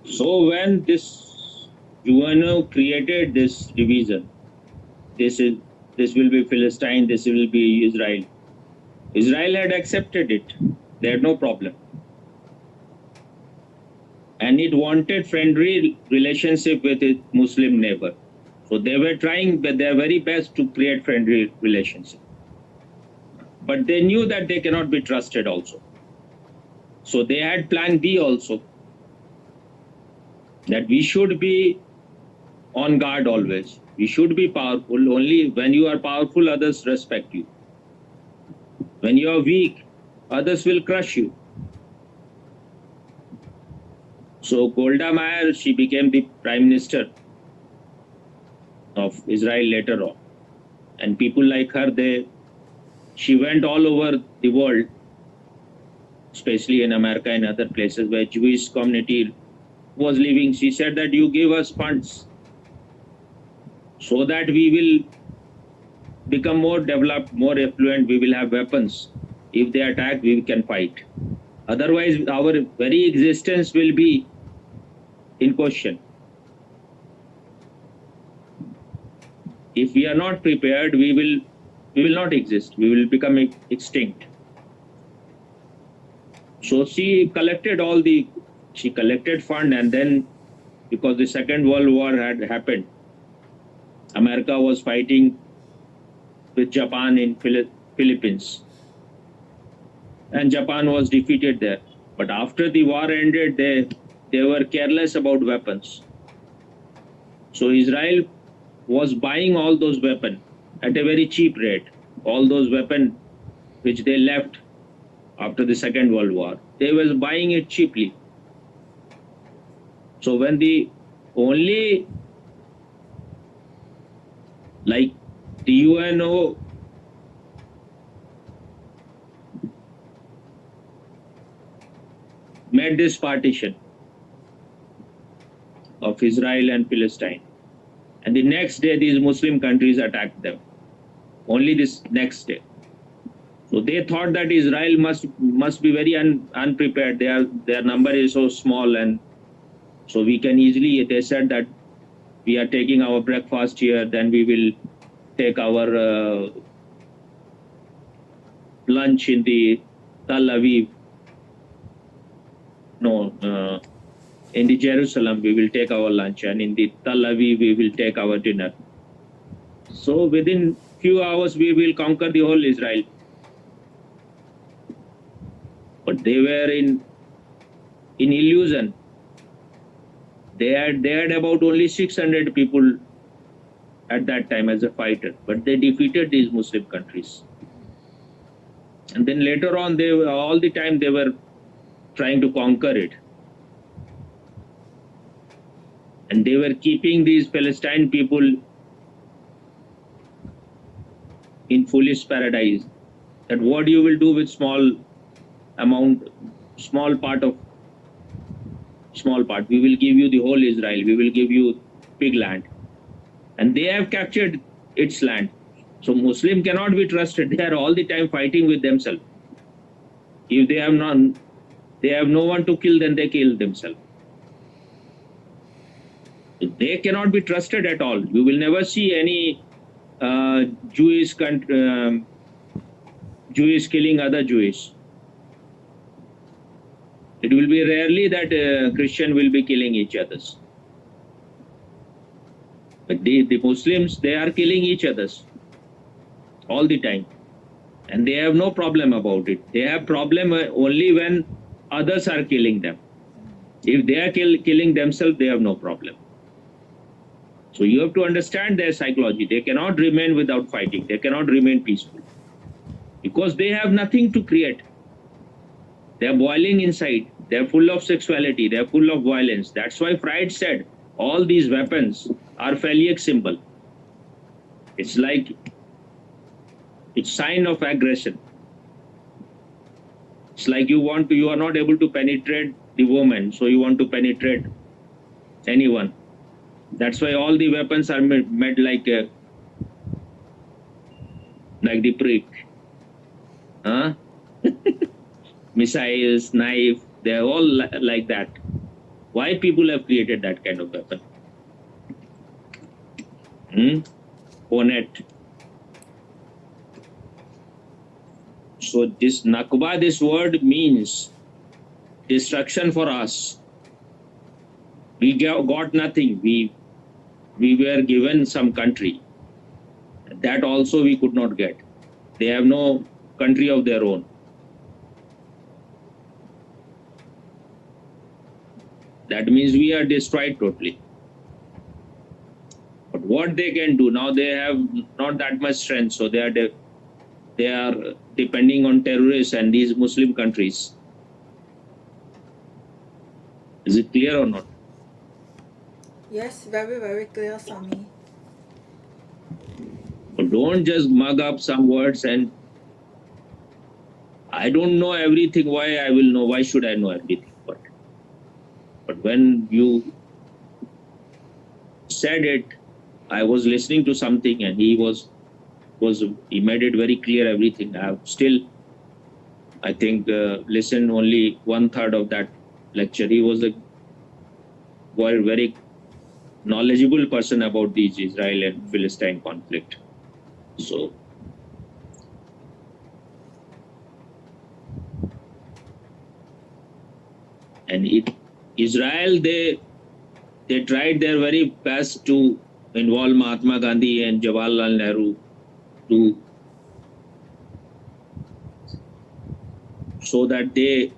So when this UNO created this division, this will be Philistine, this will be Israel. Israel had accepted it. They had no problem. And it wanted friendly relationship with its Muslim neighbor. So they were trying their very best to create friendly relationship. But they knew that they cannot be trusted also. So they had plan B also. That we should be on guard always. We should be powerful. Only when you are powerful, others respect you. When you are weak, others will crush you. So Golda Meir, she became the prime minister of Israel later on. And people like her, she went all over the world, especially in America and other places where Jewish community was living. She said that you give us funds so that we will become more developed, more affluent, we will have weapons. If they attack, we can fight. Otherwise, our very existence will be in question. If we are not prepared, we will not exist. We will become extinct. So she collected fund, and then because the Second World War had happened, America was fighting with Japan in Philippines. And Japan was defeated there. But after the war ended, they were careless about weapons. So Israel was buying all those weapons at a very cheap rate. All those weapons which they left after the Second World War, they were buying it cheaply. So when the UNO made this partition of Israel and Palestine, and the next day these Muslim countries attacked them. Only this next day. So they thought that Israel must be very unprepared. Their number is so small, and so we can easily. They said that we are taking our breakfast here, then we will take our lunch in the Tel Aviv. No, in the Jerusalem we will take our lunch, and in the Tel Aviv we will take our dinner. So within few hours we will conquer the whole Israel. But they were in illusion. They had about only 600 people at that time as a fighter, but they defeated these Muslim countries. And then later on, all the time they were trying to conquer it. And they were keeping these Palestine people in foolish paradise. That what you will do with small part. We will give you the whole Israel. We will give you big land. And they have captured its land. So Muslim cannot be trusted. They are all the time fighting with themselves. If they have no one to kill, then they kill themselves. They cannot be trusted at all. You will never see any Jewish killing other Jewish. It will be rarely that Christian will be killing each others. But the Muslims, they are killing each others all the time. And they have no problem about it. They have problem only when others are killing them. If they are killing themselves, they have no problem. So you have to understand their psychology. They cannot remain without fighting. They cannot remain peaceful. Because they have nothing to create. They are boiling inside. They are full of sexuality. They are full of violence. That's why Freud said all these weapons are phallic symbol. It's like it's sign of aggression. It's like you are not able to penetrate the woman, so you want to penetrate anyone. That's why all the weapons are made like the prick. Huh? Missiles, knife, they're all like that. Why people have created that kind of weapon? Onet. So this Nakba, this word means destruction for us. We got nothing. We were given some country. That also we could not get. They have no country of their own. That means we are destroyed totally. But what they can do now, they have not that much strength, so they are depending on terrorists and these Muslim countries. Is it clear or not? Yes, very, very clear, Swami. But don't just mug up some words and I don't know everything. Why I will know? Why should I know everything? But when you said it, I was listening to something and he made it very clear everything. I have still, I think, listened only 1/3 of that lecture. He was a very knowledgeable person about these Israel and Philistine conflict. So, and Israel, they tried their very best to involve Mahatma Gandhi and Jawaharlal Nehru to so that they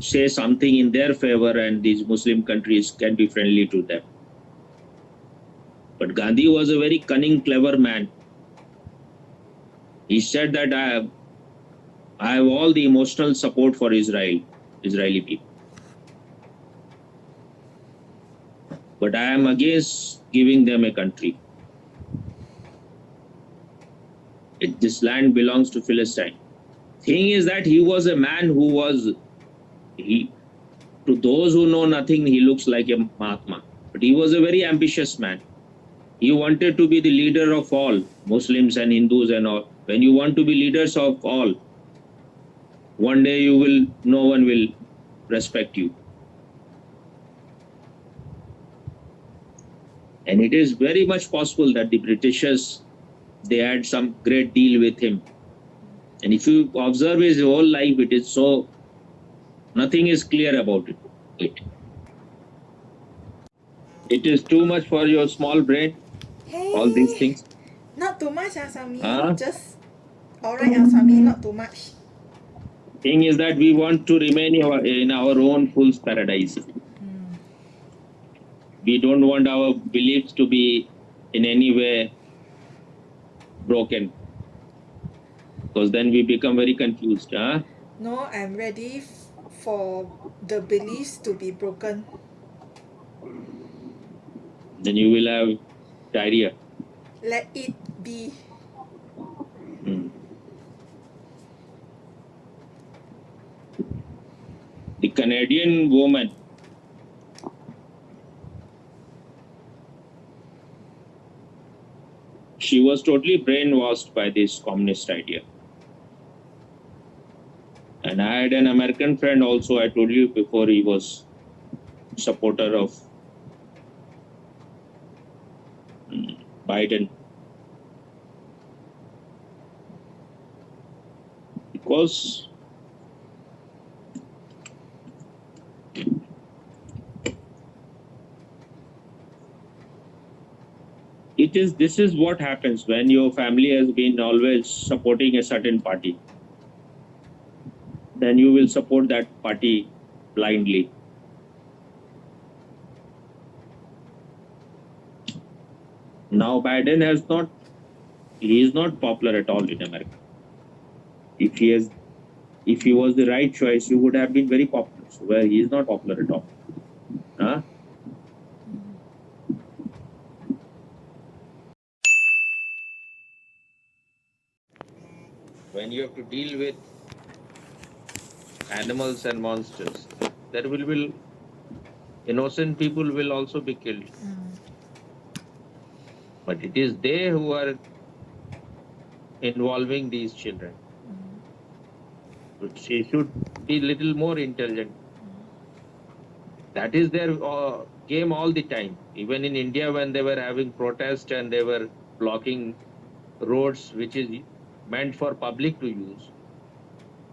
say something in their favor and these Muslim countries can be friendly to them. But Gandhi was a very cunning, clever man. He said that I have all the emotional support for Israeli people. But I am against giving them a country. This land belongs to Philistine. Thing is that he was a man who to those who know nothing, he looks like a Mahatma. But he was a very ambitious man. He wanted to be the leader of all, Muslims and Hindus and all. When you want to be leaders of all, one day no one will respect you. And it is very much possible that the Britishers, they had some great deal with him. And if you observe his whole life, it is so, nothing is clear about it. It is too much for your small brain, Hey, all these things. not too much, Swami. Huh? Just alright, Swami, not too much. Thing is that we want to remain in our own fool's paradise. We don't want our beliefs to be in any way broken, because then we become very confused. Huh? No, I'm ready for the beliefs to be broken. Then you will have diarrhea. Let it be. Mm. The Canadian woman, she was totally brainwashed by this communist idea. And I had an American friend also, I told you before, he was supporter of Biden. Because this is what happens when your family has been always supporting a certain party. Then you will support that party blindly. Now Biden he is not popular at all in America. If he was the right choice, he would have been very popular. So where he is not popular at all. Huh? When you have to deal with animals and monsters, there will be innocent people will also be killed. But it is they who are involving these children. She should be little more intelligent. That is their game all the time. Even in India, when they were having protest and they were blocking roads, which is meant for public to use.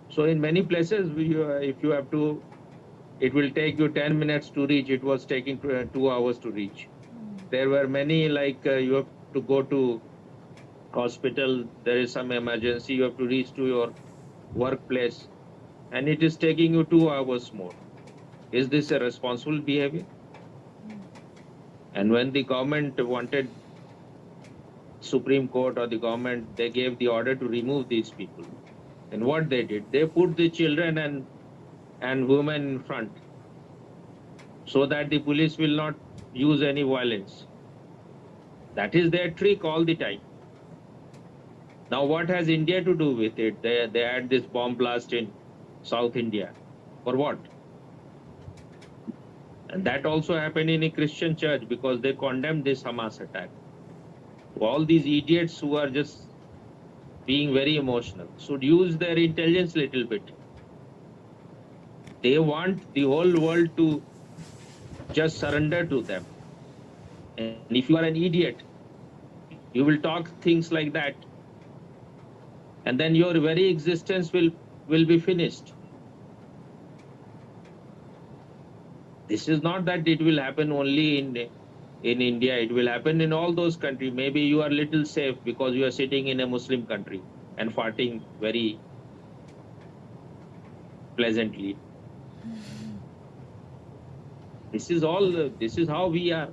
So in many places, if you have to, it will take you 10 minutes to reach. It was taking 2 hours to reach. There were many like you have to go to hospital. There is some emergency. You have to reach to your workplace, and it is taking you 2 hours more. Is this a responsible behavior? And when the government wanted Supreme Court or the government, they gave the order to remove these people. And what they did, they put the children and women in front so that the police will not use any violence. That is their trick all the time. Now, what has India to do with it? They had this bomb blast in South India. For what? And that also happened in a Christian church because they condemned this Hamas attack. All these idiots who are just being very emotional should use their intelligence a little bit. They want the whole world to just surrender to them. And if you are an idiot, you will talk things like that. And then your very existence will be finished. This is not that it will happen only in India. It will happen in all those countries. Maybe you are little safe because you are sitting in a Muslim country and farting very pleasantly. This is how we are.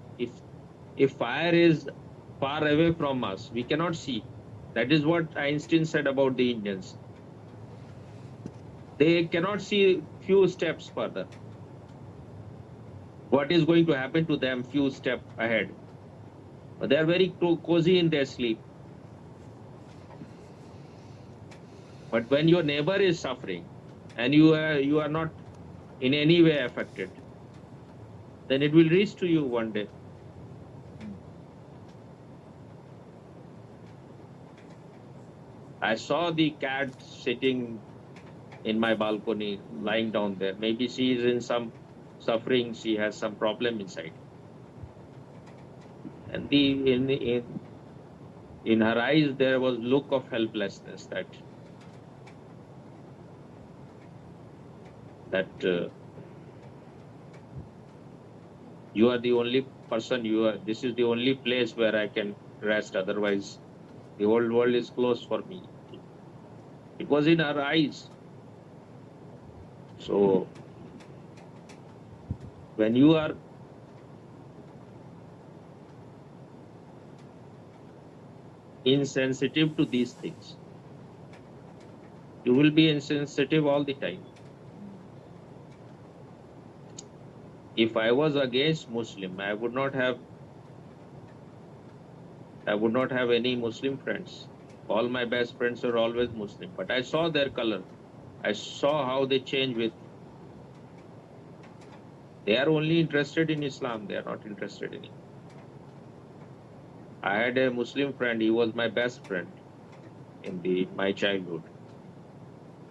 If fire is far away from us, we cannot see. That is what Einstein said about the Indians. They cannot see few steps further. What is going to happen to them few steps ahead? But they are very cozy in their sleep. But when your neighbor is suffering and you are not in any way affected, then it will reach to you one day. I saw the cat sitting in my balcony, lying down there. Maybe she is in some suffering. She has some problem inside. And in her eyes there was look of helplessness that you are the only person. This is the only place where I can rest. Otherwise, the whole world is closed for me. It was in her eyes. So when you are insensitive to these things, you will be insensitive all the time. If I was against Muslim, I would not have I would not have any Muslim friends. All my best friends are always Muslim. But I saw their color. I saw how they change with. They are only interested in Islam. They are not interested in it. I had a Muslim friend. He was my best friend in the my childhood.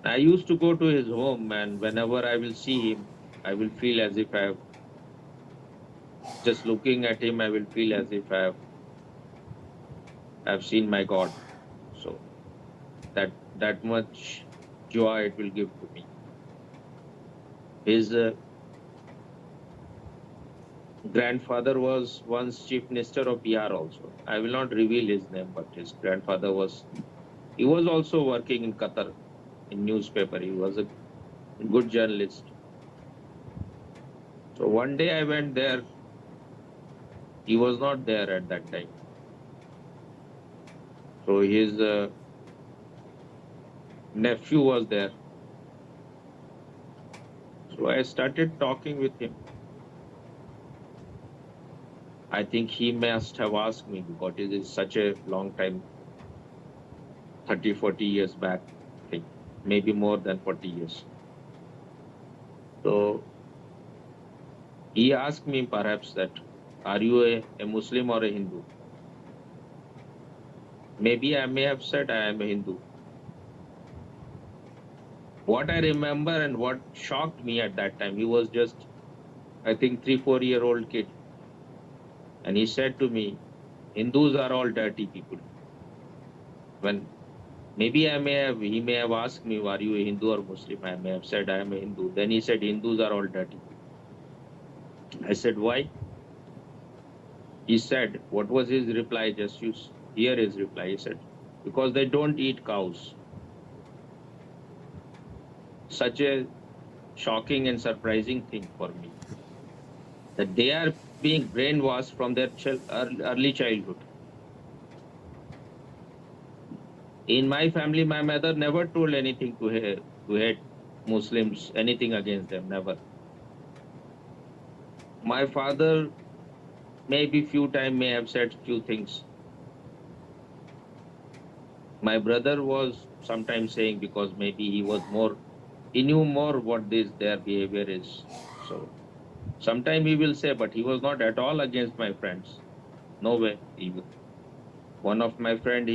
I used to go to his home, and whenever I will see him, I will feel as if I have just looking at him. I will feel as if I've seen my God. So that much joy it will give to me. His grandfather was once chief minister of Bihar also. I will not reveal his name, but his grandfather was. He was also working in Qatar in newspaper. He was a good journalist. So one day I went there. He was not there at that time. So his nephew was there. So I started talking with him. I think he must have asked me because it is such a long time, 30, 40 years back, I think, maybe more than 40 years. So he asked me perhaps that, are you a Muslim or a Hindu? Maybe I may have said I am a Hindu. What I remember and what shocked me at that time, he was just, I think, 3, 4 year old kid. And he said to me, Hindus are all dirty people. When maybe he may have asked me, are you a Hindu or Muslim? I may have said I am a Hindu. Then he said, Hindus are all dirty people. I said, why? He said, what was his reply? Just you hear his reply. He said, because they don't eat cows. Such a shocking and surprising thing for me that they are being brainwashed from their early childhood. In my family, my mother never told anything to hate Muslims, anything against them, never. My father maybe few times may have said few things. My brother was sometimes saying because maybe he knew more what their behavior is. So sometimes he will say, but he was not at all against my friends. No way. One of my friend,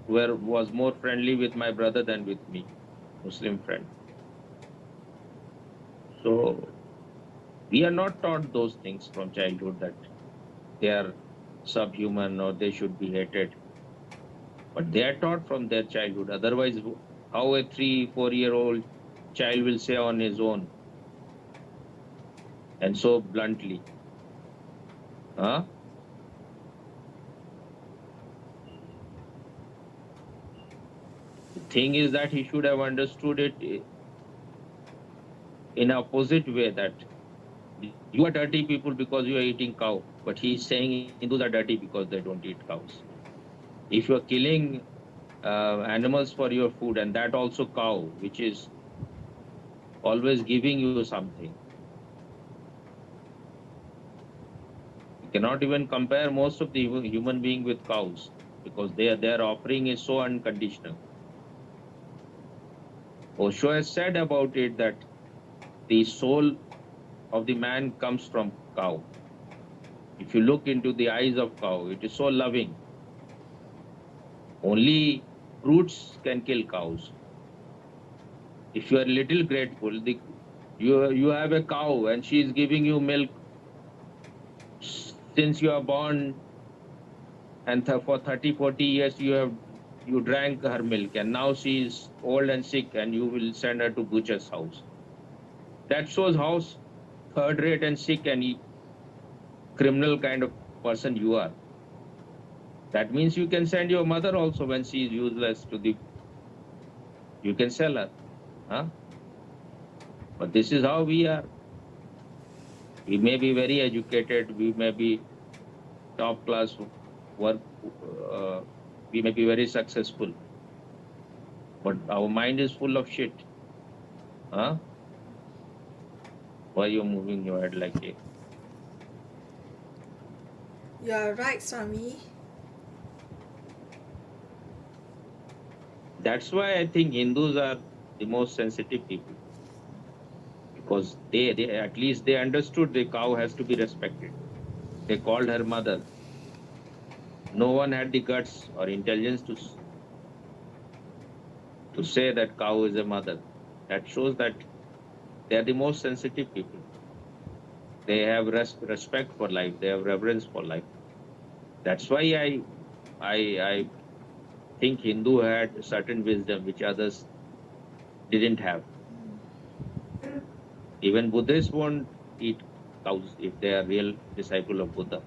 was more friendly with my brother than with me, Muslim friend. So we are not taught those things from childhood that they are subhuman or they should be hated. But they are taught from their childhood. Otherwise, how a 3, 4 year old child will say on his own and so bluntly? Huh? The thing is that he should have understood it in opposite way that you are dirty people because you are eating cow. But he is saying Hindus are dirty because they don't eat cows. If you are killing animals for your food and that also cow, which is always giving you something, you cannot even compare most of the human being with cows because their offering is so unconditional. Osho has said about it that the soul of the man comes from cow. If you look into the eyes of cow, it is so loving. Only brutes can kill cows. If you are little grateful, you have a cow and she is giving you milk since you are born, and for 30, 40 years you drank her milk, and now she is old and sick, and you will send her to butcher's house. That shows how third rate and sick and criminal kind of person you are. That means you can send your mother also when she is useless you can sell her. Huh? But this is how we are. We may be very educated, we may be top class work, uh, we may be very successful, but our mind is full of shit. Huh? Why you're moving your head like a... You are right, Swami. That's why I think Hindus are the most sensitive people, because they at least they understood the cow has to be respected. They called her mother. No one had the guts or intelligence to say that cow is a mother. That shows that they are the most sensitive people. They have respect for life. They have reverence for life. That's why I think Hindu had certain wisdom which others didn't have. Even Buddhists won't eat cows if they are real disciple of Buddha.